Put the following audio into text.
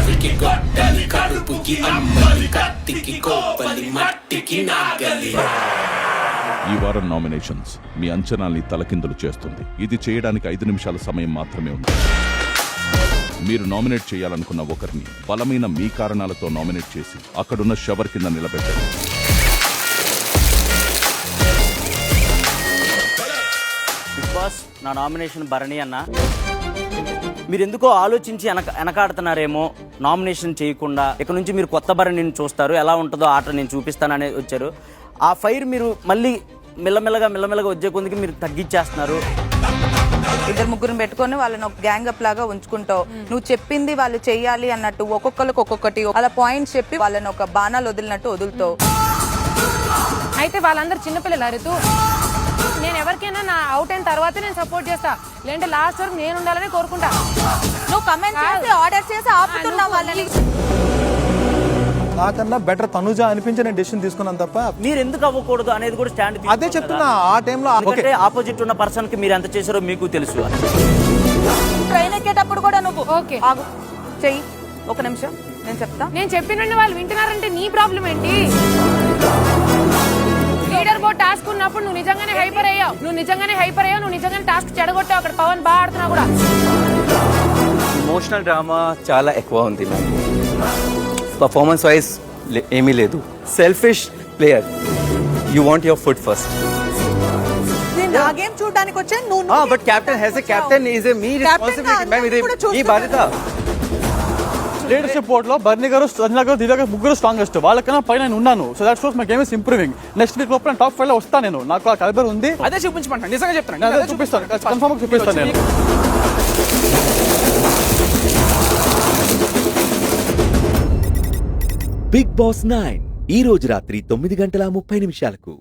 కవికి గొడ్డలి కడుపుకి అమ్మలి కత్తికి కోపలి మట్టికి నాగలి. ఈ వారం నామినేషన్స్ మీ అంచనాల్ని తలకిందులు చేస్తుంది. ఇది చేయడానికి 5 నిమిషాల సమయం మాత్రమే ఉంది. మీరు నామినేట్ చేయాలనుకున్న ఒకరిని బలమైన మీ కారణాలతో నామినేట్ చేసి అక్కడున్న షవర్ కింద నిలబెట్టండి. బిగ్ బాస్, నా నామినేషన్ భరణి అన్న. మీరు ఎందుకో ఆలోచించి వెనకాడుతున్నారేమో నామినేషన్ చేయకుండా. ఇక నుంచి మీరు కొత్త భరణిని చూస్తారు, ఎలా ఉంటుందో ఆట నేను చూపిస్తానని వచ్చారు. ఆ ఫైర్ మీరు మళ్ళీ మెల్లమెల్లగా వచ్చే కొద్దికి మీరు తగ్గించేస్తున్నారు. 2-3 పెట్టుకొని వాళ్ళని ఒక గ్యాంగ్ అప్ లాగా ఉంచుకుంటావు. నువ్వు చెప్పింది వాళ్ళు చెయ్యాలి అన్నట్టు ఒక్కొక్కరికి ఒక్కొక్కటి అలా పాయింట్స్ చెప్పి వాళ్ళని ఒక బాణాలు వదిలినట్టు వదులుతావు. అయితే వాళ్ళందరూ చిన్నపిల్లలు అరుతూ నేను ఎవరికైనా నా అవుట్ అయిన తర్వాతే నేను సపోర్ట్ చేస్తా, లేదంటే లాస్ట్ వరకు నేను ఉండాలని కోరుకుంటా. నువ్వు కమెంట్ చేసి ఆర్డర్ చేసి ఆపుతున్నావు వాళ్ళని. నాకన్నా బెటర్ తనుజ అనిపించి నేను డెసిషన్ తీసుకున్నాను తప్ప మీరు ఎందుకు అవ్వకూడదు అనేది కూడా స్టాండ్. అదే చెప్తున్నా. ఆ టైంలో ఆపోజిట్ ఉన్న పర్సన్ కి మీరు ఎంత చేశారో మీకు తెలుసు. ట్రైన్ ఎక్కేటప్పుడు కూడా నువ్వు ఓకే ఆగు చెయ్యి, ఒక నిమిషం నేను చెప్తా. నేను చెప్పినండి వాళ్ళు వింటున్నారంటే నీ ప్రాబ్లం ఏంటి? లీడర్ బోర్డ్ టాస్క్ ఉన్నప్పుడు నువ్వు నిజంగానే హైపర్ అయ్యావు, నువ్వు నిజంగానే టాస్క్ చెడగొట్టావు. అక్కడ పవన్ బాగా ఆడుతున్నా కూడా. ఇమోషనల్ డ్రామా చాలా ఎక్కువ ఉంది నాకు. పర్ఫార్మెన్స్ వైజ్ ఏమీ లేదు. Selfish player, you want your food first. నా గేమ్ చూడడానికి వచ్చాను నువ్వు. But captain has a captain is a me responsibility ma'am. ఇది మీ బాధ్యత. లీడర్షిప్ బోర్డ్ లో బర్నీ గారు, సంజన గారు, దివ్య గారు ముగ్గురు స్ట్రాంగెస్ట్. వాళ్ళకన్నా పైన నేను ఉన్నాను. So that shows my game is improving. Next week లోపల టాప్ 5 లో వస్తాను నేను. నాకు ఆ కలబర్ ఉంది. అదే చూపించమంటాను, నిజంగా చెప్తాను. అదే చూపిస్తాను, కన్ఫర్మ్ చూపిస్తాను నేను. బిగ్ బాస్ 9 ఈ రోజు రాత్రి 9 గంటల 30 నిమిషాలకు.